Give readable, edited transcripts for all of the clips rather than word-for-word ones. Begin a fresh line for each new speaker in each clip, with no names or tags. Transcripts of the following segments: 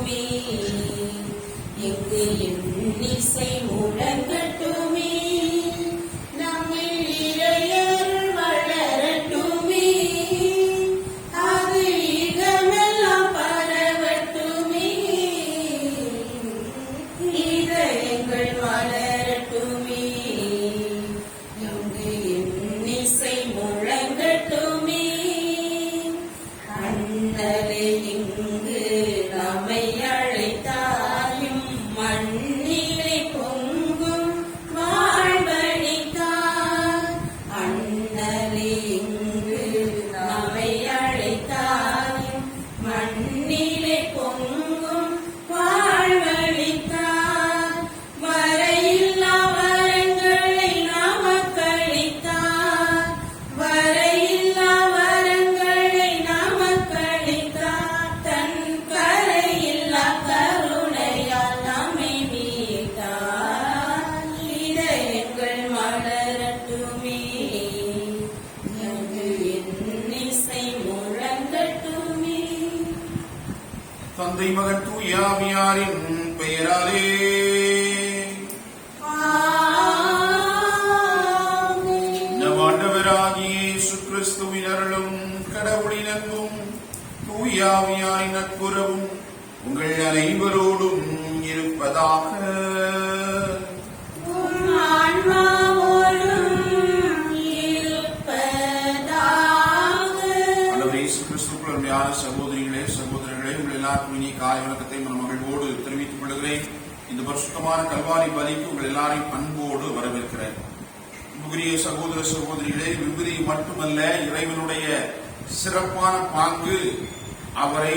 முழங்கட்டுமே, எங்கு இன்னிசை முழங்கட்டுமே, நம்மில் இறையருள் வளரட்டுமே, அது ஈகமெல்லாம் பரவட்டுமே, இதயங்கள் மலரட்டுமே, எங்கு இன்னிசை முழங்கட்டுமே. அண்ணலே இங்கு நம்மை அழைத்தாயும் மண்ணிலே பொங்கும் வாழ்வழித்தார். அண்ணலே இங்கு நம்மை அழைத்தாயும் மண்ணிலே பொங்கும் வாழ்வழித்தார். வரையில்லா வரங்களை நமக்களித்தார், வரையில்லா வரங்களை நமக்களித்தார். தன் கரையில்லா கருணையால் நம்மை மீட்டார். இதயங்கள் மலரட்டுமே, எங்கு இன்னிசை முழங்கட்டுமே.
தந்தை மகன் தூய ஆவியாரின் பெயராலே நம் ஆண்டவராகிய இயேசு கிறிஸ்துவின் அருளும் கடவுளின் அன்பும் தூய ஆவியாரின் நட்புறவும் உங்கள் அனைவரோடும் இருப்பதாக.
உம் ஆன்மாவோடும் இருப்பதாக.
ஆண்டவர் இயேசு கிறிஸ்துவுக்குள் அருமையான சகோதரிகளே சகோதரர்களே, உங்கள் எல்லாருக்கும் இனி காலை வணக்கத்தை மகிழ்வோடு தெரிவித்துக் கொள்கிறேன். இந்த பரிசுத்தமான கல்வாரி பலிக்கு உங்கள் எல்லாரையும் அன்போடு வரவேற்கிறேன். அன்புக்குரிய சகோதர சகோதரிகளே, விபதி மட்டுமல்ல, இறைவனுடைய சிறப்பான பாங்கு அவரை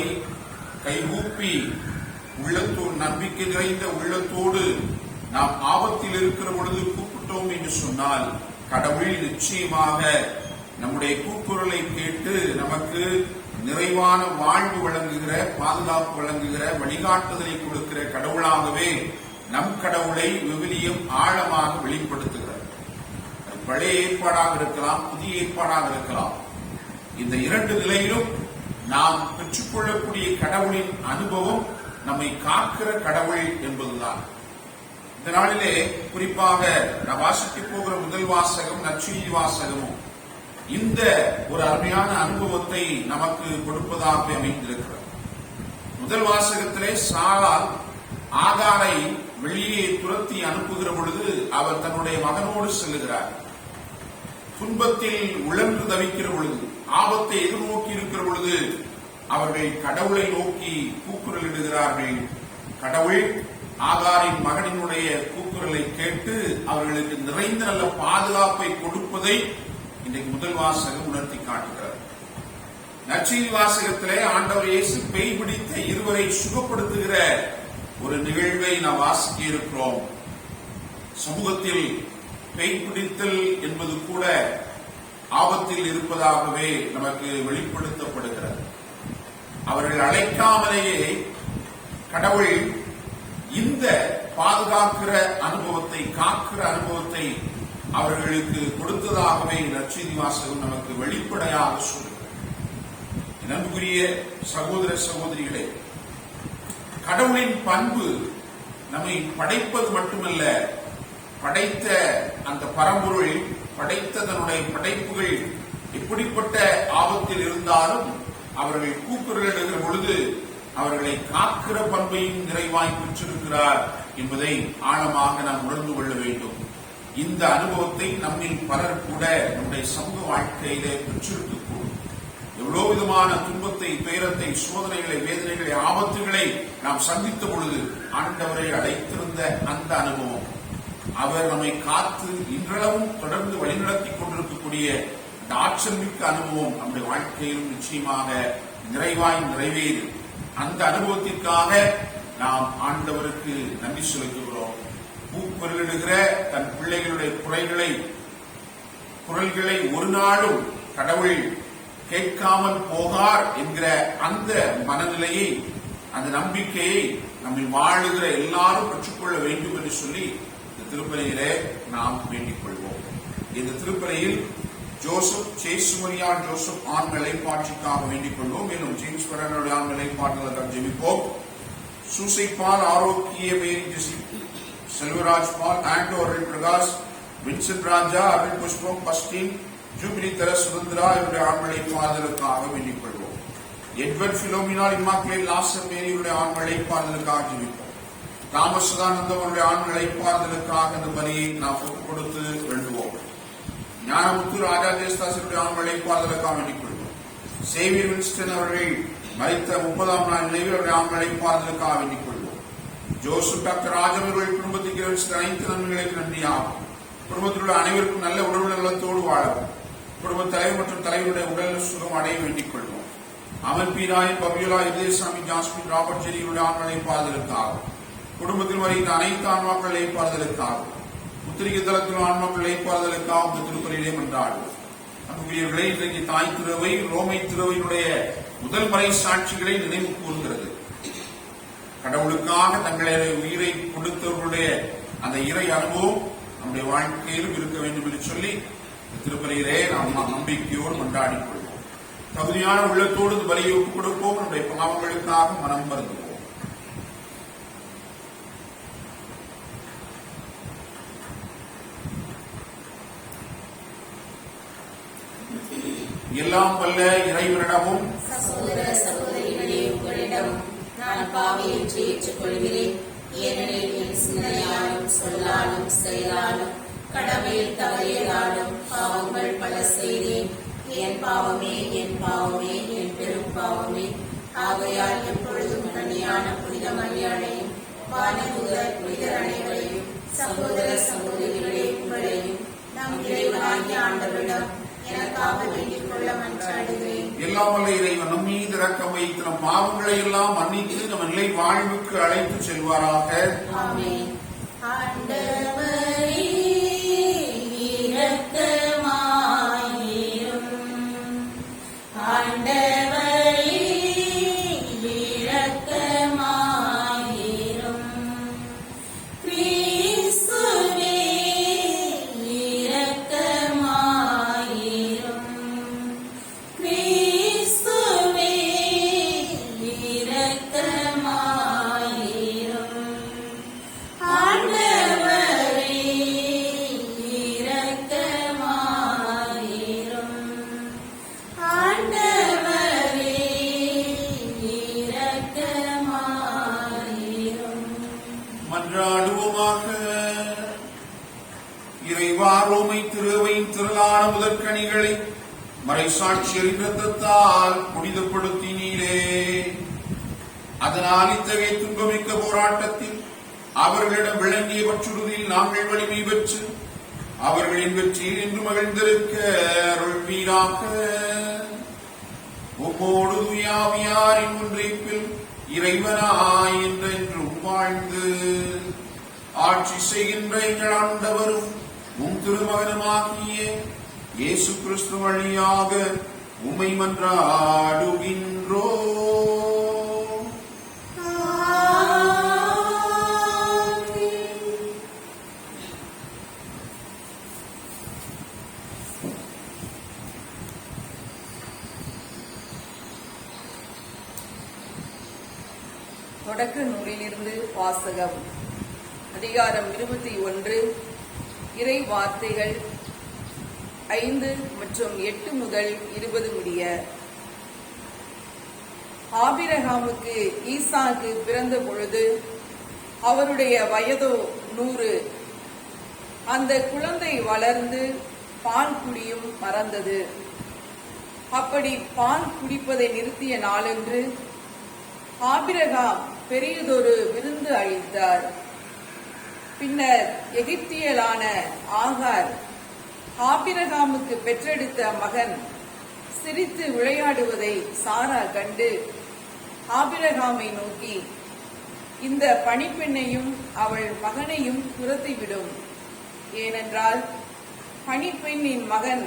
கைகூப்பி உள்ளத்தோடு நம்பிக்கை நிறைந்த உள்ளத்தோடு நாம் ஆபத்தில் இருக்கிற பொழுது கூப்பிட்டோம் என்று சொன்னால் கடவுள் நிச்சயமாக நம்முடைய கூக்குரலை கேட்டு நமக்கு நிறைவான வாழ்வு வழங்குகிற, பாதுகாப்பு வழங்குகிற, வழிகாட்டுதலை கொடுக்கிற கடவுளாகவே நம் கடவுளை விவிலியம் ஆழமாக வெளிப்படுத்துகிறது. பழைய ஏற்பாடாக இருக்கலாம், புதிய ஏற்பாடாக இருக்கலாம். இந்த இரண்டு நிலையிலும் நாம் பெற்றுக்கொள்ளக்கூடிய கடவுளின் அனுபவம் நம்மை காக்கிற கடவுள் என்பதுதான். இந்த நாளிலே குறிப்பாக நான் வாசிக்க போகிற முதல் வாசகம் நற்செய்தி வாசகமும் இந்த ஒரு அருமையான அனுபவத்தை நமக்கு கொடுப்பதாக அமைந்திருக்கிறது. முதல் வாசகத்திலே சாராள் ஆகாரை வெளியே துரத்தி அனுப்புகிற பொழுது அவர் தன்னுடைய மகனோடு செல்லுகிறார். துன்பத்தில் உழன்று தவிக்கிற பொழுது, ஆபத்தை எதிர்நோக்கி இருக்கிற பொழுது அவர்கள் கடவுளை நோக்கி கூக்குரலிடுகிறார்கள். கடவுள் ஆகாரின் மகனினுடைய கூக்குரலை கேட்டு அவர்களுக்கு நிறைந்த நல்ல பாதுகாப்பை கொடுப்பதை இன்றைக்கு முதல் வாசகம் உணர்த்தி காட்டுகிறது. நற்செய்தி வாசகத்திலே ஆண்டவர் இயேசு பேய் பிடித்த இருவரை சுகப்படுத்துகிற ஒரு நிகழ்வை நாம் வாசிக்க இருக்கிறோம். சமூகத்தில் பேய் பிடித்தல் என்பது கூட ஆபத்தில் இருப்பதாகவே நமக்கு வெளிப்படுத்தப்படுகிறது. அவர்கள் அழைக்காமலேயே கடவுள் இந்த பாதுகாக்கிற அனுபவத்தை, காக்கிற அனுபவத்தை அவர்களுக்கு கொடுத்ததாகவே நற்செய்தி வாசகம் நமக்கு வெளிப்படையாக சொல்லுகிறது. அன்புக்குரிய சகோதர சகோதரிகளே, கடவுளின் பண்பு நம்மை படைப்பது மட்டுமல்ல, படைத்த அந்த பரம்பொருள், படைத்த தன்னுடைய படைப்புகள் எப்படிப்பட்ட ஆபத்தில் இருந்தாலும் அவர்கள் கூக்குரலிடுகிற பொழுது அவர்களை காக்கிற பண்பையும் நிறைவாய் பெற்றிருக்கிறார் என்பதை ஆழமாக நாம் உணர்ந்து கொள்ள வேண்டும். இந்த அனுபவத்தை நம்மில் பலர் கூட நம்முடைய சமூக வாழ்க்கையிலே பெற்றிருக்கக்கூடும். எவ்வளவு விதமான துன்பத்தை, துயரத்தை, சோதனைகளை, வேதனைகளை, ஆபத்துகளை நாம் சந்தித்த பொழுது ஆண்டவரை அழைத்திருந்த அந்த அனுபவம், அவர் நம்மை காத்து இன்றளவும் தொடர்ந்து வழிநடத்திக் கொண்டிருக்கக்கூடிய ஆற்றல் மிக்க அனுபவம் நம்முடைய வாழ்க்கையிலும் நிச்சயமாக நிறைவாய் நிறைவேறு. அந்த அனுபவத்திற்காக நாம் ஆண்டவருக்கு நன்றி செலுத்துகிறோம். கூக்குரலிடுகிற தன் பிள்ளைகளுடைய குரல்களை ஒரு நாளும் கடவுள் கேட்காமல் போகார் என்கிற அந்த மனநிலையை, அந்த நம்பிக்கையை நம்ம வாழுகிற எல்லாரும் பெற்றுக்கொள்ள வேண்டும் என்று சொல்லி இந்த திருப்பலியிலே நாம் வேண்டிக் கொள்வோம். இந்த திருப்பலியில் ஜோசப் சேசுமரியா ஜோசப் ஆண் நிலைப்பாட்சிக்காக வேண்டிக் கொள்வோம். மேலும் ஜேம்ஸ் பரனுடைய ஆண் நிலைப்பாட்டுகளுக்காக ஜெபிப்போம். சூசை பால் ஆரோக்கிய மேரி ஜெசி, செல்வராஜ் பால், ஆண்டோ அருள் பிரகாஷ், வின்சென்ட் ராஜா, அருள் புஷ்பம், பஸ்டின், ஜூபிலி தர சுதந்திரா இவருடைய ஆண்மலை பாதலுக்காக வேண்டிக் கொள்வோம். எட்வர்ட் பிலோமினால் இம்மாக்களை லாசர் மேரியுடைய ஆண்மலை பாதலுக்காக ஜெபிப்போம். தாமஸ் சதானந்தம் அவருடைய ஆண்மலை பாதலுக்காக இந்த பலியை நாம் ஒப்புக் கொடுத்து வேண்டுவோம். ஞானமுத்து ராஜா தேஸ்தாசருடைய ஆண்மலை பாதலுக்காக வேண்டிக் கொள்வோம். சேவியர் வின்ஸ்டன் அவர்கள் மரித்த 30ஆம் நாள் நினைவில் அவருடைய ஆண்மலை பாதலுக்காக வேண்டிக் கொள்வோம். ஜோசப் டாக்டர் ராஜன் அவர்கள் குடும்பத்துக்கு அனைத்து நன்மைகளுக்கு நன்றியாகும். குடும்பத்தில் உள்ள அனைவருக்கும் நல்ல உடல் நலத்தோடு வாழவும், குடும்ப தலைவர் மற்றும் தலைவருடைய உடல் சுகம் அடைய வேண்டிக் கொள்வோம். Amar P Rayan, Fabiola, Idhayasamy, Jasmine, Robert ஜெரியுடைய ஆண்மலை பாதலுக்காகும். குடும்பத்தில் வருகின்ற அனைத்து ஆன்மாக்கள் இழைப்பாறுதலுக்காகும், உத்திரிகை தளத்தில் ஆன்மாக்கள் இழைப்பாறுதலுக்காக இந்த திருப்பலியிலே மன்றாடுவோம். அன்புக்குரியவர்களே, இன்றைக்கு தாய் திருவை ரோமை திருவையினுடைய முதல் மறை சாட்சிகளை நினைவு கூறுகிறது. கடவுளுக்காக தங்களுடைய உயிரை கொடுத்தவர்களுடைய அந்த இறை அனுபவம் நம்முடைய வாழ்க்கையிலும் இருக்க வேண்டும் என்று சொல்லி திருப்பலியிலே நாம் நம்பிக்கையோடு கொண்டாடிக் கொள்வோம். தகுதியான உள்ளத்தோடு இந்த பலியை ஒப்புக் கொடுப்போம். நம்முடைய பாவங்களுக்காக மனம் வருந்துவோம். எல்லாம் வல்ல இறைவனிடமும்
சகோதர சகோதரிகளே, உங்களிடம் நான் பாவி என்று ஏற்றுக்கொள்கிறேன். ஏனெனில் என் சிந்தனையாலும் சொல்லாலும் செயலாலும் கடமையில் தவறியதாலும் பாவங்கள் பல செய்தேன். என் பாவமே, என் பாவமே, என் பெரும் பாவமே. ஆகையால் எப்பொழுதும் கன்னியான புனித மரியாதையும் வானதூதர் புனிதர் அனைவரையும் சகோதர சகோதரிகளே உங்களையும் நம் இறைவனாகிய ஆண்டவரிடம் எனக்காக வேண்டிக் கொள்ள மன்றாடுகிறேன்.
எல்லாம் வல்ல இறைவன் நம் மீது இரக்கம் வைத்து நம் பாவங்களை எல்லாம் மன்னித்து நம் நிலை வாழ்வுக்கு அழைத்து செல்வாராக.
ஆமென். ஆண்டவரே இரக்கமாயிரும். ஆண்டவரே இரக்கமாயிரும். கிறிஸ்துவே இரக்கமாயிரும். கிறிஸ்துவே இரக்கமாயிரும். ஆண்டவரே இரக்கமாயிரும். ஆண்டவரே இரக்கமாயிரும்.
மன்றாடுவோமாக. இறைவா, ரோமை திருவையின் திரளான முதற்கனிகளை மறைசாட்சியரின் இரத்தத்தால் புனிதப்படுத்தினீரே. அதனால் இத்தகைய துன்பமிக்க போராட்டத்தில் அவர்களிடம் விளங்கிய பற்றுறுதியில் நாங்கள் வலிமை பெற்று அவர்களின் வெற்றியில் இன்று மகிழ்ந்திருக்க அருள்வீராக. உம்மோடு தூயாவியாரின் ஒன்றிப்பில் இறைவனாய் என்றென்றும் வாழ்ந்து ஆட்சி செய்கின்ற எங்கள் ஆண்டவரும் உம் திருமகனுமாகிய இயேசு கிறிஸ்து வழியாக உம்மை மன்றாடுகின்றோம்.
தொடக்க நூலிலிருந்து வாசகம். அதிகாரம் 21. இறை வார்த்தைகள் 5 மற்றும் 8 முதல் 20 முடிய. ஆபிரகாமுக்கு ஈசாக்கு பிறந்த பொழுது அவருடைய வயதோ 100. அந்த குழந்தை வளர்ந்து பால் குடியும் மறந்தது. அப்படி பால் குடிப்பதை நிறுத்திய நாளன்று ஆபிரகாம் பெரியதொரு விருந்து அளித்தார். பின்னர் எகிப்தியலான ஆகார் ஆபிரகாமுக்கு பெற்றெடுத்த மகன் சிரித்து விளையாடுவதை சாரா கண்டு ஆபிரகாமை நோக்கி, இந்த பணிப்பெண்ணையும் அவள் மகனையும் துரத்திவிடும். ஏனென்றால் பணிப்பெண்ணின் மகன்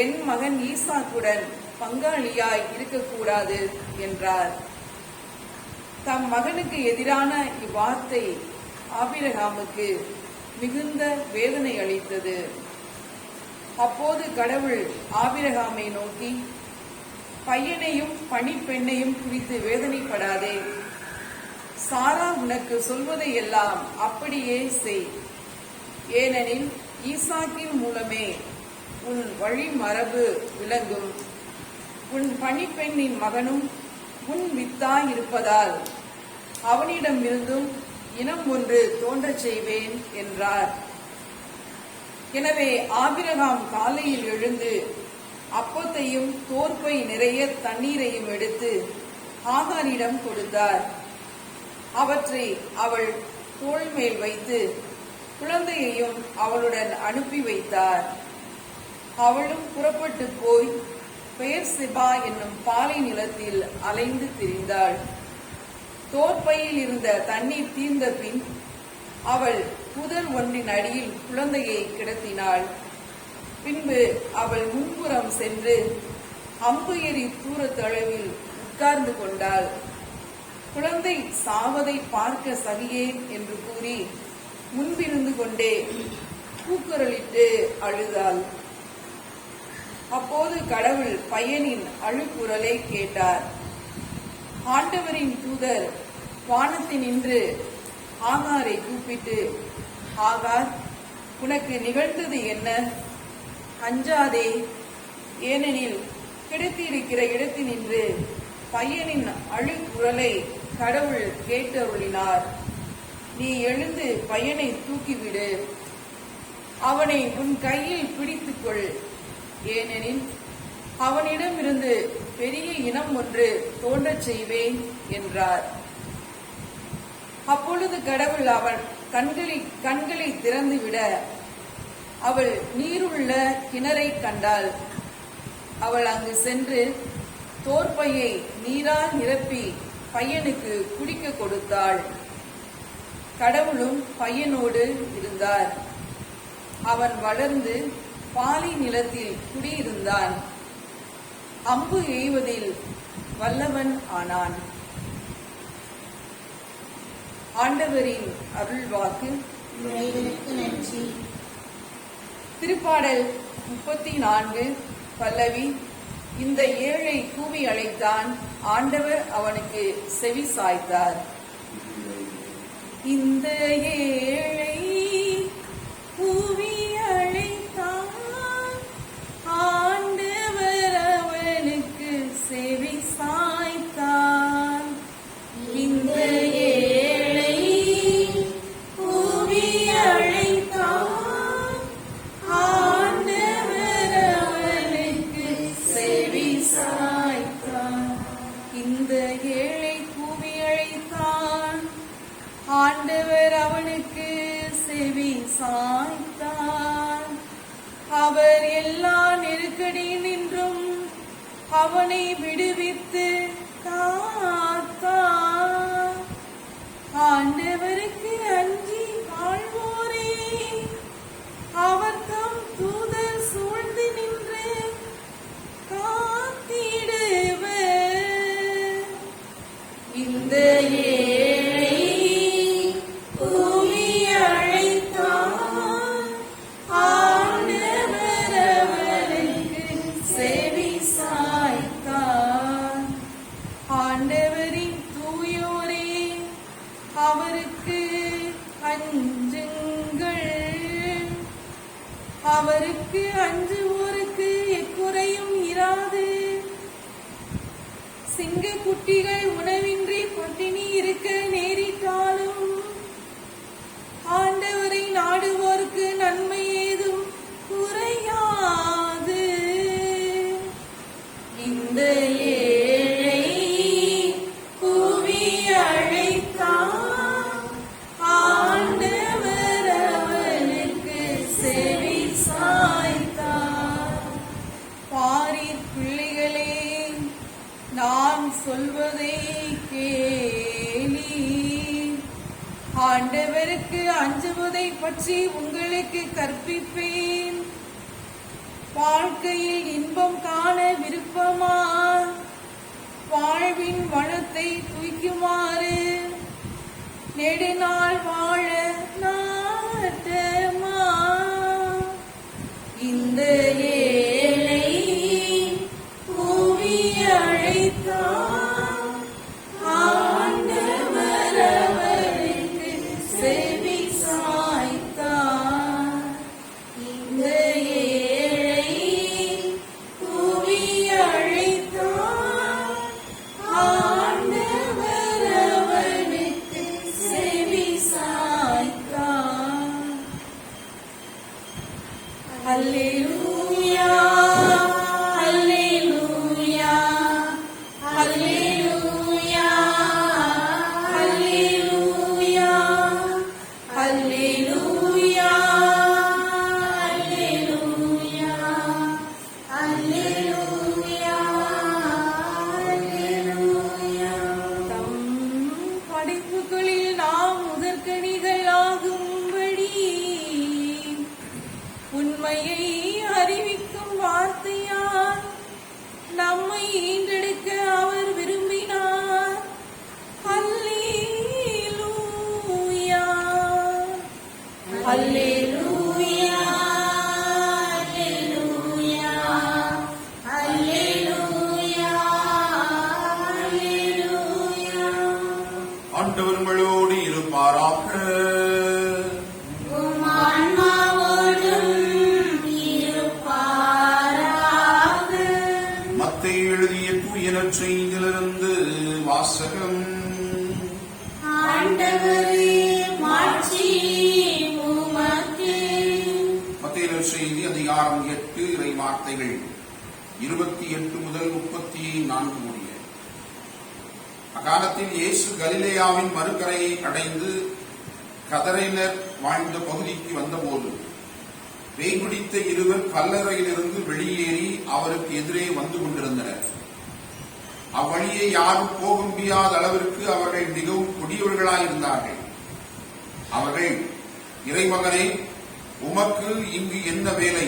என் மகன் ஈசாக்குடன் பங்காளியாய் இருக்கக்கூடாது என்றார். தம் மகனுக்கு எதிரான இவ்வார்த்தை ஆபிரகாமுக்கு மிகுந்த வேதனை அளித்தது. அப்போது கடவுள் ஆபிரகாமை நோக்கி, பையனையும் பணிப்பெண்ணையும் குறித்து வேதனைப்படாதே. சாரா உனக்கு சொல்வதையெல்லாம் அப்படியே செய். ஏனெனில் ஈசாக்கின் மூலமே உன் வழிமரபு விளங்கும். உன் பணிப்பெண்ணின் மகனும் உன் வித்தாயிருப்பதால் அவனிடமிருந்தும் இனம் ஒன்று தோன்றச் செய்வேன் என்றார். எனவே ஆபிரகாம் காலையில் எழுந்து அப்பத்தையும் தோற்பை நிறைய தண்ணீரையும் எடுத்து ஆகாரிடம் கொடுத்தார். அவற்றை அவள் தோள் மேல் வைத்து குழந்தையையும் அவளுடன் அனுப்பி வைத்தார். அவளும் புறப்பட்டு போய் பெயர்செபா என்னும் பாலை நிலத்தில் அலைந்து திரிந்தாள். தோற்பையில் இருந்த தண்ணீர் தீர்ந்த பின் அவள் புதர் ஒன்றின் அடியில் குழந்தையை கிடத்தினாள். பின்பு அவள் முன்புறம் சென்று அம்பு எறி தூரத்தளவில் உட்கார்ந்து கொண்டாள். குழந்தை சாவதை பார்க்க சகியேன் என்று கூறி முன்பிருந்து கொண்டே கூக்குரலிட்டு அழுதாள். அப்போது கடவுள் பையனின் அழுகுரலை கேட்டார். ஆண்டவரின் தூதர் வானத்தினின்று ஆகாரை கூப்பிட்டு, ஆகார், உனக்கு நிகழ்ந்தது என்ன? அஞ்சாதே, ஏனெனில் கிடத்தியிருக்கிற இடத்தினின்று பையனின் அழுகுரலை கடவுள் கேட்டருளினார். நீ எழுந்து பையனை தூக்கிவிடு, அவனை உன் கையில் பிடித்துக்கொள், ஏனெனில் அவனிடமிருந்து பெரிய இனம் ஒன்று தோன்றச் செய்வேன் என்றார். அப்பொழுது கடவுள் அவள் கண்களை திறந்துவிட அவள் நீருள்ள கிணறை கண்டாள். அவள் அங்கு சென்று தோற்பையை நீரால் நிரப்பி பையனுக்கு குடிக்க கொடுத்தாள். கடவுளும் பையனோடு இருந்தார். அவன் வளர்ந்து பாலை நிலத்தில் குடியிருந்தான். அம்பு எய்வதில் வல்லவன் ஆனான். ஆண்டவரின் அருள்வாக்கு.
இறைவனுக்கு நன்றி.
திருப்பாடல் 34 பல்லவி. இந்த ஏழை கூவி அழைத்தான், ஆண்டவர் அவனுக்கு செவி சாய்த்தார். இந்த ஏழை கூவி அழைத்தான், ஆண்டவர் அவனுக்கு செவி சாய்த்தார். இந்த ஏழை கூவி அழைத்தான், ஆண்டவர் அவனுக்கு செவி சாய்த்தார். இந்த ஏழை கூவி அழைத்தான், ஆண்டவர் அவனுக்கு செவி சாய்த்தார். அவர் எல்லா நெருக்கடியினின்றும் அவனை விடுவித்து காத்தார். ஆண்டவருக்கு அஞ்சி வாழ்வோரே, அவர் தம் தூதர் சூழ்ந்து நின்று காத்திடுவர். இந்த ஏழை கூவி அழைத்தான், ஆண்டவர் அவனுக்கு செவி சாய்த்தார். ஆண்டவரின் தூயோரே, அவருக்கு அஞ்சுங்கள். அவருக்கு அஞ்சுவோருக்கு எக்குறையும் இராது. சிங்க குட்டிகள் உணவின்றி பட்டினி இருக்க நேரிட்டாலும் ஆண்டவரை நாடுவோருக்கு நன்மை ஏதும் குறையாது. இந்த ஏழை கூவி அழைத்தான், ஆண்டவர் அவனுக்கு செவி சாய்த்தார். பாரீர் பிள்ளைகளே, நான் சொல்வதை கேளீர். ஆண்டவருக்கு அஞ்சுவதை பற்றி உங்களுக்கு கற்பிப்பேன். வாழ்க்கையில் இன்பம் காண விருப்பமா? வாழ்வின் வளத்தை தூய்க்குமாறு நெடுநாள் வாழ நாட்டமா? இந்த ஏழை கூவி அழைத்தான், ஆண்டவர் படைப்புகளில் நாம் முதற்கனிகள் ஆகும்படி உண்மையை அறிவிக்கும் வார்த்தையால் நம்மை ஈண்டெடுக்க அவர் விரும்பினார். அல்லேலூயா,
அல்லேலூயா, அல்லேலூயா, அல்லேலூயா, அல்லேலூயா.
ஆண்டவர் உங்களோடு இருப்பாராக.
உம் ஆன்மாவோடும் இருப்பாராக.
மத்தேயு எழுதிய தூய நற்செய்தியிலிருந்து வாசகம்.
ஆண்டவரே, மாட்சி உமக்கே.
மத்தேயு நற்செய்தி அதிகாரம் 8 இறை வார்த்தைகள் 28 முதல் 34 முடிய. அக்காலத்தில் இயேசு கலிலேயாவின் மறுகரையை அடைந்து கதரைனர் வாழ்ந்த பகுதிக்கு வந்தபோது பேய் பிடித்த இருவர் கல்லறையிலிருந்து வெளியேறி அவருக்கு எதிரே வந்து கொண்டிருந்தனர். அவ்வழியே யாரும் போக முடியாத அளவிற்கு அவர்கள் மிகவும் கொடியவர்களாயிருந்தார்கள். அவர்கள், இறைமகனே, உமக்கு இங்கு என்ன வேலை?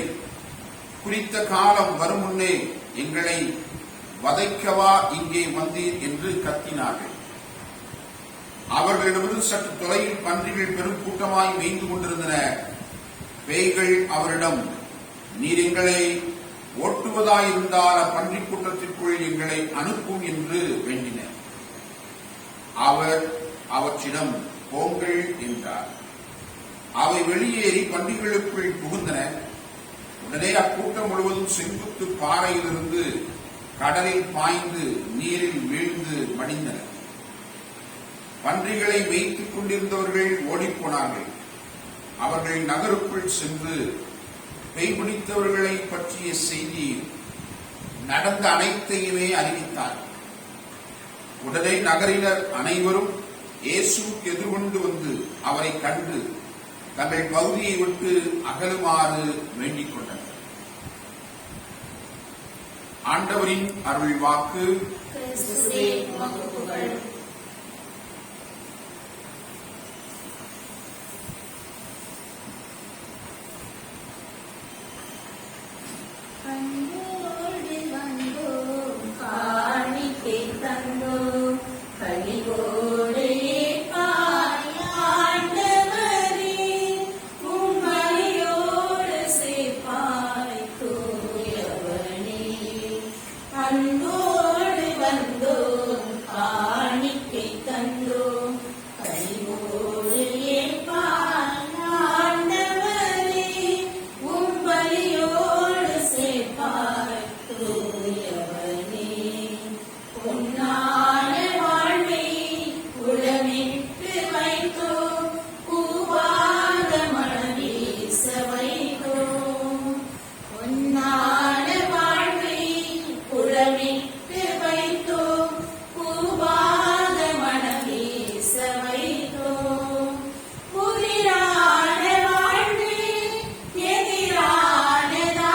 குறித்த காலம் வரும் முன்னே எங்களை வதைக்கவா இங்கே வந்தீர் என்று கத்தினார்கள். அவர்களிடமிருந்து சற்று தொலைவில் பன்றிகள் பெரும் கூட்டமாய் மேய்ந்து கொண்டிருந்தன. பேய்கள் அவரிடம், நீர் எங்களை ஓட்டுவதாயிருந்தால் அப்பன்றிக் கூட்டத்திற்குள் எங்களை அனுப்பும் என்று வேண்டினர். அவர் அவற்றிடம், போங்கள் என்றார். அவை வெளியேறி பன்றிகளுக்குள் புகுந்தன. உடனே அக்கூட்டம் முழுவதும் செங்குத்து பாறையிலிருந்து கடலில் பாய்ந்து நீரில் வீழ்ந்து மடிந்தனர். பன்றிகளை மேய்த்துக் கொண்டிருந்தவர்கள் ஓடிப்போனார்கள். அவர்கள் நகருக்குள் சென்று பேய் பிடித்தவர்களை பற்றிய செய்தி நடந்த அனைத்தையுமே அறிவித்தார். உடனே நகரினர் அனைவரும் இயேசுவுக்கு எதிர்கொண்டு வந்து அவரை கண்டு தங்கள் பகுதியை விட்டு அகலுமாறு வேண்டிக் கொண்டனர். ஆண்டவரின் அருள் வாக்கு.
கிறிஸ்துவே, உமக்கு புகழ். கண்ணோடு வந்தோம், காணிக்கை தந்தோம், கனிவோடு ஏற்பாய் ஆண்டவரே, உம்மடியோடு சேர்ப்பாய் தூயவனே. அன்போடு வந்தோம், காணிக்கை தந்தோம், கனிவோடு ஏற்பாய் ஆண்டவரே, உம்பலியோடு சேர்ப்பாய் தூயவனே. பொன்னான வாழ்வை உளமிட்டு வைத்தோம், பூவாத மனம் வீச வைத்தோம். பொன்னான வாழ்வை உளமிட்டு வைத்தோம், பூவாத மனம் வீச வைத்தோம். புதிரான வாழ்வே எதிரானதாலே,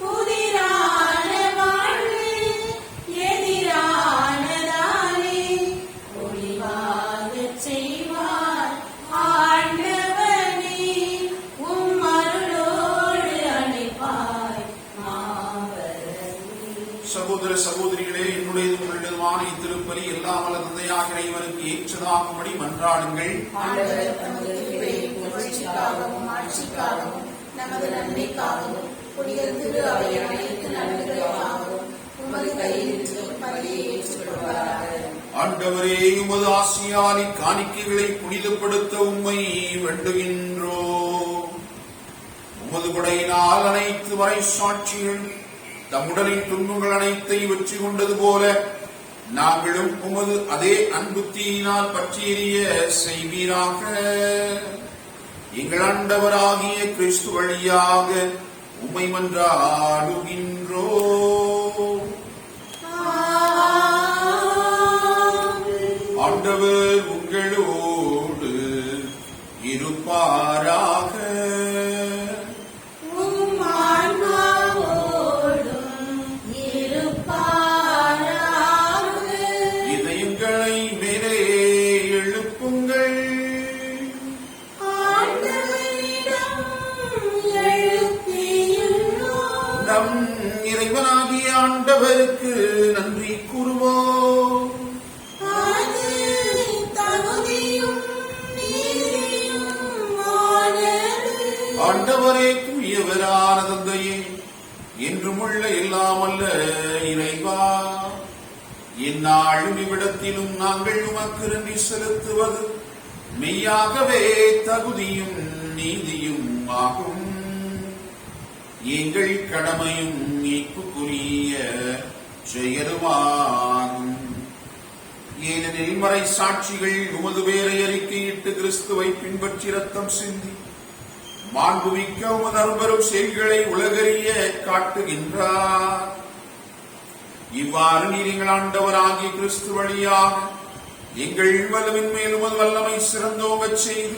புதிரான வாழ்வே எதிரானதாலே, ஒளிவாகச் செய்வார் ஆண்டவனே, உம் அருளோடு அழைப்பாய் மாவரமே.
சகோதர சகோதரிகளே, என்னுடைய உங்களிடமான இத்திருப்பலி எல்லாம் வல்ல தந்தையாக இறைவனுக்கு ஏற்றதாகும்படி மன்றாடுங்கள்.
ஆண்டவர் தமது கிருபையை புகழ்ச்சிக்காகவும் ஆட்சிக்காகவும் நமது நன்மைக்காகவும் புனித திரு அவை அனைத்து நன்மைகளுக்காகவும் உமது கையிலிருந்து பலியை ஏற்றுக்கொள்வாராக.
ஆண்டவரே, உமது ஆசியாலி காணிக்கைகளை புனிதப்படுத்த உம்மை வேண்டுகின்றோம். உமது கொடையினால் அனைத்து வரை சாட்சிகள் தம் உடலின் துன்பங்கள் அனைத்தை வெற்றி கொண்டது போல நாங்களும் உமது அதே அன்பு தீயினால் பற்றி எரிய செய்வீராக. எங்கள் ஆண்டவராகிய கிறிஸ்து வழியாக உம்மை மன்றாடுகின்றோம். ஆண்டவர் உங்களோடு இருப்பாராக.
உம் ஆன்மாவோடும் இருப்பாராக.
இதயங்களை மேலே ஆண்டவரே, தூயவரான தந்தையே, என்றும் உள்ள எல்லாமல்ல இறைவா, எந்நாளும் இவ்விடத்திலும் நாங்கள் உமக்கு நன்றி செலுத்துவது மெய்யாகவே தகுதியும் நீதியும் ஆகும். எங்கள் கடமையும் மீட்புக்குரிய செயலுமாகும். ஏனெனில் மறை சாட்சிகள் உமது பேரை அறிக்கையிட்டு கிறிஸ்துவை பின்பற்றி ரத்தம் சிந்தி மாண்புமிக்க உமது அரும்பெரும் செயல்களை உலகறிய காட்டுகின்றார். இவ்வாறு நீர் எங்கள் ஆண்டவராகிய கிறிஸ்து வழியாக எங்கள் வலுவின் மேல் உமது வல்லமை சிறந்தோங்கச் செய்து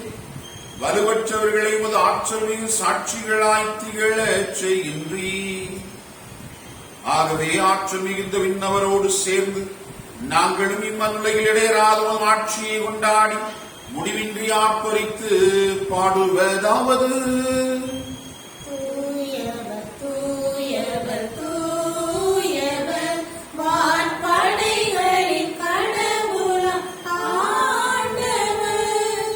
வலுவற்றவர்களை உமது ஆற்றல் மிகு சாட்சிகளாய் திகழச் செய்கின்றீர். ஆகவே ஆற்றல் மிகுந்த விண்ணவரோடு சேர்ந்து நாங்களும் இம்மண்ணுலகில் இடையராத ஆட்சியை கொண்டாடி முடிவின்றி ஆர்ப்பரித்து பாடுவதாவது:
தூயவர் தூயவர் தூயவர், வான்படைகளின் கடவுளாம் ஆண்டவர்.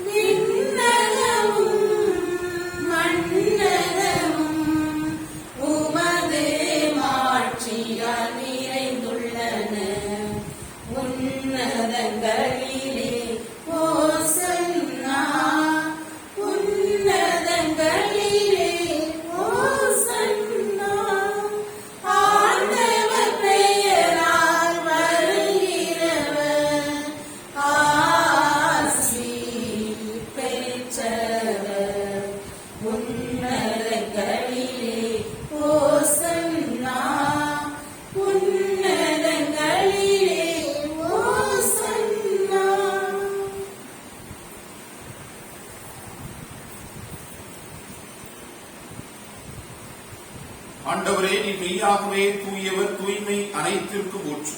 விண்ணகமும் மண்ணகமும் உமது மாட்சியால் நிறைந்துள்ளன. உன்னதங்களிலே ஓசன்னா, உன்னதங்களிலே ஓசன்னா. ஆண்டவர் பெயரால் வருகிறவர் ஆசி பெற்றவர். உன்னதங்களிலே ஓசன்னா, உன்னதங்களிலே ஓசன்னா.
ஆண்டவரே, நீ மெய்யாகவே தூயவர், தூய்மை அனைத்திற்கும் ஊற்று.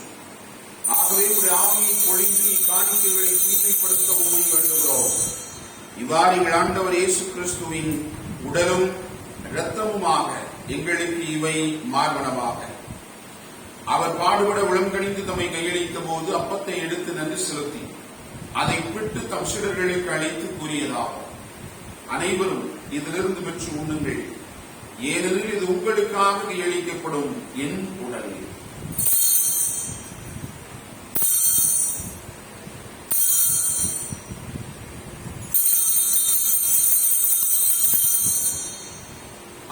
ஆகவே ஒரு ஆவியை பொழிந்து இக்காணிக்கைகளை தூய்மைப்படுத்த உண்மை வேண்டுகிறோம். இவ்வாறு எங்கள் ஆண்டவர் இயேசு கிறிஸ்துவின் உடலும் இரத்தமுமாக எங்களுக்கு இவை மார்பனமாக. அவர் பாடுபட உளங்கணிந்து தம்மை கையளித்த போது அப்பத்தை எடுத்து நன்றி செலுத்தி அதை பிட்டு தம் சீடர்களுக்கு அளித்து கூறியதாகும்: அனைவரும் இதிலிருந்து பெற்று உண்ணுங்கள், ஏனெனில் இது உங்களுக்காக கையளிக்கப்படும் என் உடல்.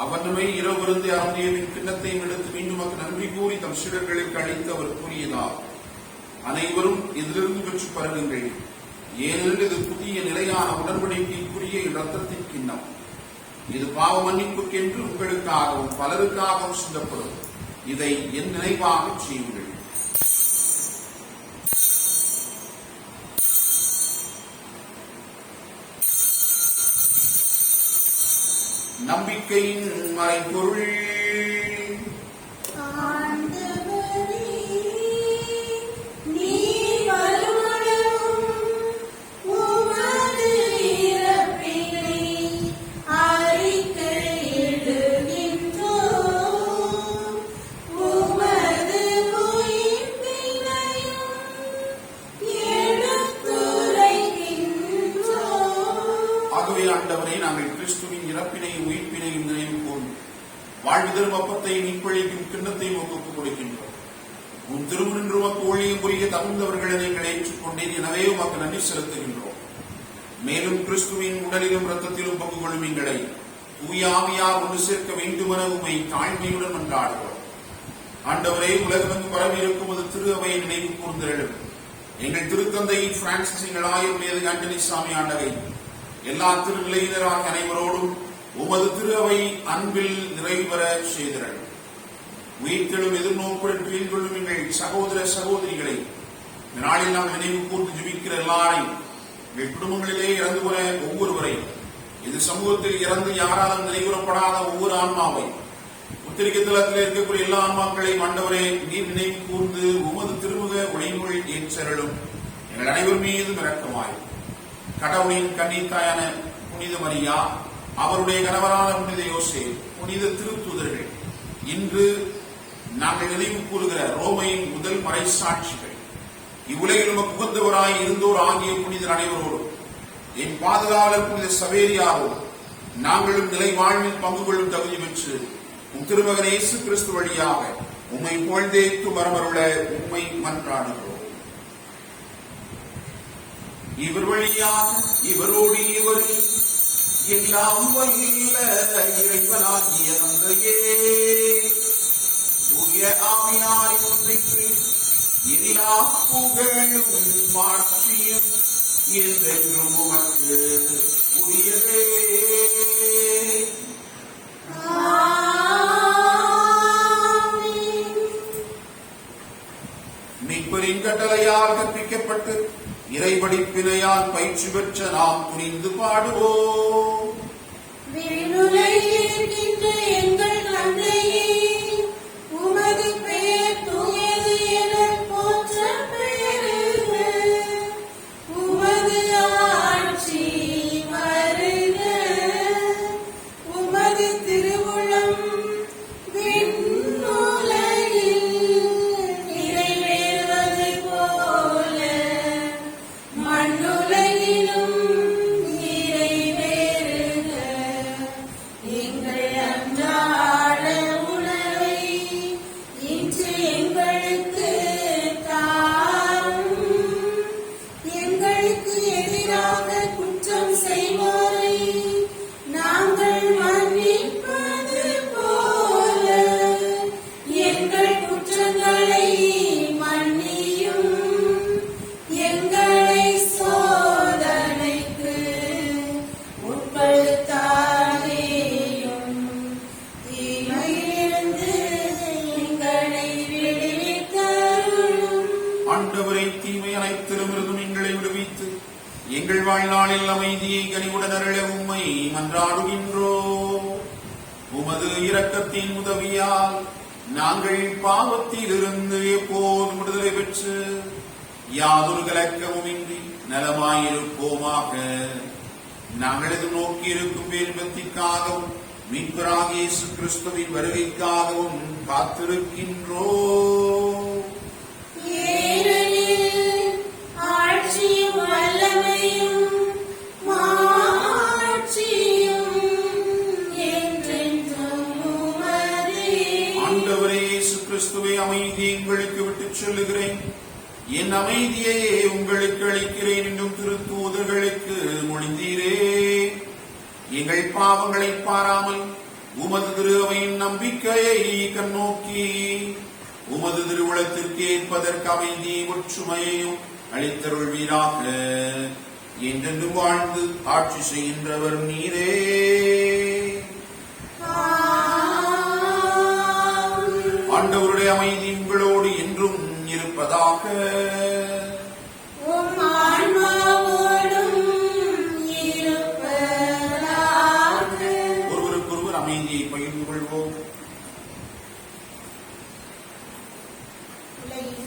அவனுமே இரவு விருந்து அருந்தியவின் கிண்ணத்தையும் எடுத்து மீண்டும் நன்றி கூறி தம் சீடர்களுக்கு அளித்து அவர் கூறியதாகும்: அனைவரும் இதிலிருந்து பெற்று பருகுங்கள், ஏனெனில் இது புதிய நிலையான உடன்படிக்கைக்குரிய இரத்தத்தின் கிண்ணம். இது பாவ மன்னிப்புக்கென்று உங்களுக்காகவும் பலருக்காகவும் சிந்தப்படும். இதை என் நினைவாக செய்யுங்கள். நம்பிக்கையின் மறைபொருள்.
ஆண்டவரே, நீர் வருமளவும் உமது இறப்பினை அறிக்கையிடுகின்றோம், உமது உயிர்ப்பினையும் எடுத்துரைக்கின்றோம்.
ஆகவே ஆண்டவரே, நாங்கள் கிறிஸ்துவின் இறப்பினையும் உயிர்ப்பினையும் நினைவு கூர்ந்து வாழ்வு தரும் அப்பத்தை நீப்பழிக்கும் கிண்ணத்தையும் ஒப்புக் கொடுக்கின்றோம். உன் திருமுன்று உமக்கு ஊழியம் புரிய தகுந்தவர்களை நீங்கள் ஏற்றுக்கொண்டேன், எனவே உமக்கு நன்றி செலுத்துகின்றோம். மேலும் கிறிஸ்துவின் உடலிலும் இரத்தத்திலும் பங்கு கொள்ளும் எங்களை தூய ஆவியார் ஒன்று சேர்க்க வேண்டுமென உம்மை தாழ்மையுடன் மன்றாடுகிறோம். ஆண்டவரே, உலகமெங்கும் பரவி இருக்கும் ஒரு திரு அவையை நினைவு கூர்ந்தெழும். எங்கள் திருத்தந்தை பிரான்சிஸ், எங்கள் ஆயர் மேது ஆண்டனி சாமி ஆண்டகை, எல்லா திருநிலையினராக அனைவரோடும் உமது திரு அவை அன்பில் நிறைவு பெற செய்திருள். உயிர்த்தெழும் எதிர்நோக்குடன் துயில் கொள்ளும் எங்கள் சகோதர சகோதரிகளை இந்த நாளில் நாம் நினைவு கூர்ந்து ஜெபிக்கிற எல்லாரையும், எங்கள் குடும்பங்களிலே இறந்து போன ஒவ்வொருவரை, இது சமூகத்தில் இறந்து யாராலும் நினைவுறப்படாத ஒவ்வொரு ஆன்மாவை, உத்திரிக்கை தளத்தில் இருக்கக்கூடிய எல்லா ஆன்மாக்களையும் ஆண்டவரே நீர் நினைவு கூர்ந்து உமது திருமுக உடைமொழி ஏற்றருளும். எங்கள் அனைவர் மீதும் இரக்கமாய் கடவுளின் கன்னித்தாயான புனித மரியா, அவருடைய கணவரான புனித யோசே, புனித திருத்தூதர்கள், இன்று நாங்கள் நினைவு கூறுகிற ரோமையின் முதல் மறை சாட்சிகள், இவ்வுலகில் உமக்கு உகந்தவராய் இருந்தோர் ஆகிய புனிதர் அனைவரோடும், என் பாதுகாவலர் புனித சவேரியாரோடும், நாங்களும் நிலை வாழ்வில் பங்கு கொள்ளும் தகுதி பெற்று உம் திருமகன் இயேசு கிறிஸ்து வழியாக உம்மை புகழ்ந்தேத்து மரமருள உம்மை மன்றாடுகிறோம். இவர் வழியாக இவரோடு இவரில் எல்லாம் வல்ல இறைவனாகிய தந்தையே தூய ஆவியாரின் ஒன்றைக்கு எல்லா புகழும் மாட்சியும் என்றென்றும் உமக்கு உரியதே. மீட்பரின் கட்டளையால் கற்பிக்கப்பட்டு இறைபடிப்பினையால் பயிற்சி பெற்ற நாம் துணிந்து பாடுவோம்.
விண்ணுலகில் எங்கள் தந்தையே, உமது பெயர் தூயது என போற்றப் பெறுக. உமது ஆட்சி வருக. உமது திருவுளம் விண்ணுலகில் நிறைவேறுவது போல மண்ணுலகிலும் நிறைவேறுக. எங்கள் அன்றாட உணவை இன்று எங்களுக்கு தாரும். எங்களுக்கு எதிராக குற்றம் செய்வோரை நாங்கள் மன்னிப்பது போல எங்கள் குற்றங்களை மன்னியும். எங்களை சோதனைக்கு உட்படுத்தாதேயும், தீமையிலிருந்து எங்களை விடுவித்தருளும்.
ஆண்டவரை தீமை அனைத்திலுமிருந்தும் எங்களை விடுவித்து எங்கள் வாழ்நாளில் அமைதியை கனிவுடன் அருள உம்மை மன்றாடுகின்றோம். உமது இரக்கத்தின் உதவியால் நாங்கள் பாவத்திலிருந்து எப்போதும் விடுதலை பெற்று யாதொரு கலக்கமுமின்றி நலமாயிருப்போமாக. நாங்கள் எது நோக்கியிருக்கும் பேரின்பத்திற்காகவும் மீட்பராகிய இயேசு கிறிஸ்துவின் வருகைக்காகவும் காத்திருக்கின்றோம்.
ஏனெனில் ஆட்சியும் வல்லமையும் மாட்சியும் என்றென்றும் உமதே.
ஆண்டவரே இயேசு கிறிஸ்துவை அமைதியை உங்களுக்கு விட்டுச் சொல்லுகிறேன், என் அமைதியையே உங்களுக்கு அளிக்கிறேன் என்றும் திருத்தூதர்களுக்கு மொழிந்தீரே. எங்கள் பாவங்களை பாராமல் உமது திரு அவையின் நம்பிக்கையை கண்ணோக்கி உமது திருவுளத்திற்கு ஏற்பதற்கு அமைதியை ஒற்றுமையையும் அளித்தருள்வீராக. என்றென்று வாழ்ந்து ஆட்சி செய்கின்றவர் நீரே. ஆண்டவருடைய அமைதி உங்களோடு என்றும் இருப்பதாக.
உம் ஆன்மாவோடும் இருப்பதாக.
ஒருவருக்கொருவர் அமைதியை பகிர்ந்து கொள்வோம்.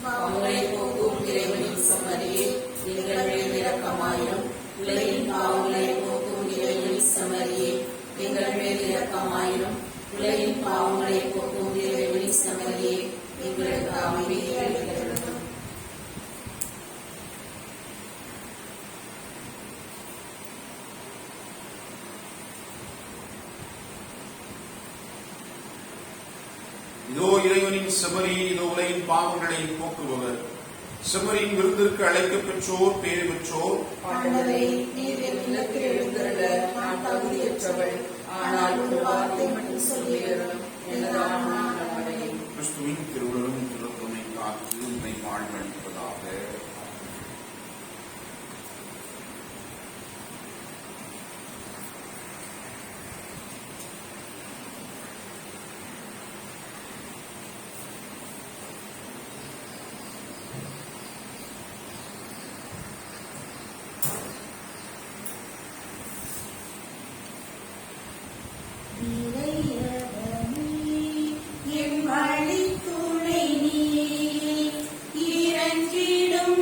பாவங்களை போக்கும் இறைவனின் சமரியே, எங்கள் மேல் இரக்கமாயிரும். உலகின் பாவங்களை போக்கும் இறைவனின் சமரியே, எங்கள் மேல் இரக்கமாயிரும். உலகின் பாவங்களை போக்கும் இறைவனின் சமரியே, எங்களுக்கு அமைதியை அளித்தருளும்.
இதோ இறைவனின் செமரி, இதோ உலகின் பாவங்களை போக்குபவர். செமரியின் விருந்திற்கு அழைக்கப் பெற்றோர் பேறு பெற்றோர்.
ஆண்டவரே, நீர் என் இல்லத்தில் எழுந்தருள நான் தகுதியற்றவள். ஆனால் ஒரு வார்த்தை மட்டும் சொல்லியருளும், எனது ஆன்மா நலமடையும்.
கிறிஸ்துவின் திருவுடலும் திருத்துணை காத்து உன்னை வாழ்வளிப்பதாக.
என் வழித்துணை நீ, இறங்கிடும்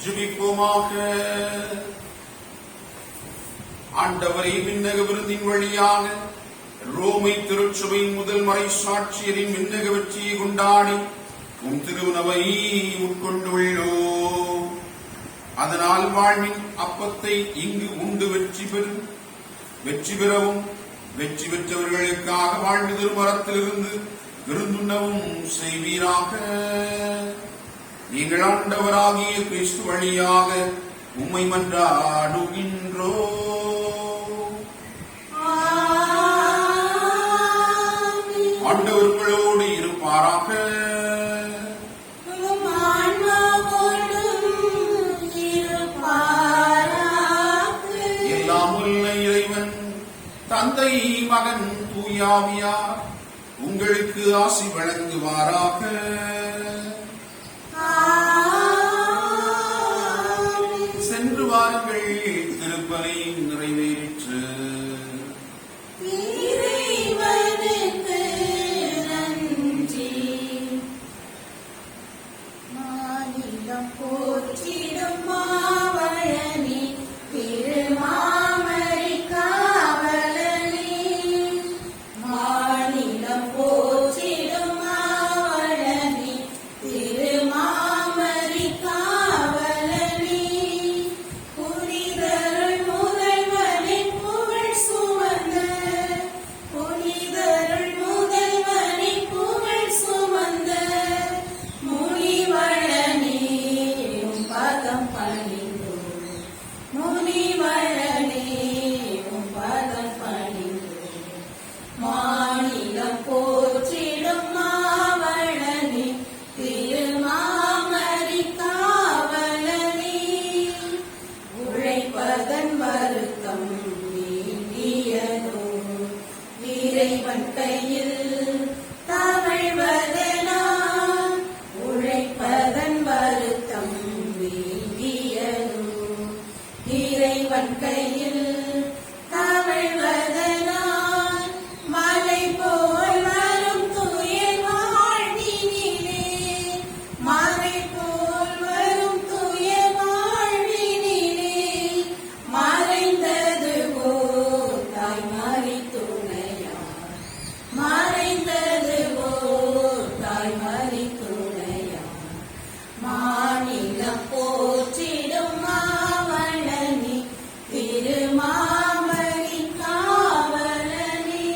ஜெபிப்போமாக. ஆண்டவரே, விண்ணக விருந்தின் வழியாக ரோமை திருச்சபையின் முதல் மறை சாட்சியரின் விண்ணக வெற்றியை கொண்டாடி உம் திருவுணவை உட்கொண்டுள்ளோம். அதனால் வாழ்வின் அப்பத்தை இங்கு உண்டு வெற்றி பெறவும் வெற்றி பெற்றவர்களுக்காக வாழ்வு திருமரத்திலிருந்து விருந்துண்ணவும் செய்வீராக. நீங்கள் ஆண்டவராகிய கிறிஸ்து வழியாக உம்மை மன்றாடுகின்றோம். ஆண்டவர் உங்களோடு இருப்பாராக. எல்லாம் உள்ள இறைவன் தந்தை, மகன், தூயாவியார் உங்களுக்கு ஆசி வழங்குவாராக. சென்று வாருங்கள், திருப்பலி நிறைவேறிற்று.
இறைவனுக்கு நன்றி. மாநிலம் போற்றிடும் மாவழனி திருமாமரை காவலனே. மாநிலம் போற்றிடும் மாவழனி திருமாமரை காவலனே. புனிதருள் முதல்வனின் புகழ் சுமந்த புனிதருள் முதல்வனின் புகழ் சுமந்த முனிவழனே உம் பதம் பணிந்தோம். முனிவழனே உம் பதம் பணிந்தோம். மாநிலம் போற்றிடும் மாவழனே திருமாமரை காவலனே. உழைப்பதன் வருத்தம் நீங்கியதோ இறைவன் கையில் தவழ்வதனால். உழைப்பதன் வருத்தம் நீங்கியதோ இறைவன் கையில் தவழ்வதனால். மலை போல் வரும் துயர் வாழ்வினிலே. மலை போல் வரும் துயர் வாழ்வினிலே. மறைந்தது ஓர் தாய்மறி துணையார். மறைந்தது ஓர் தாய்மறி துணையார். மாநிலம் போற்றிடும் மாவழனி திருமாமரை காவலனே.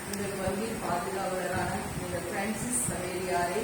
இந்த பங்கின் பாதுகாவலரான இந்த பிரான்சிஸ் சவேரியாரை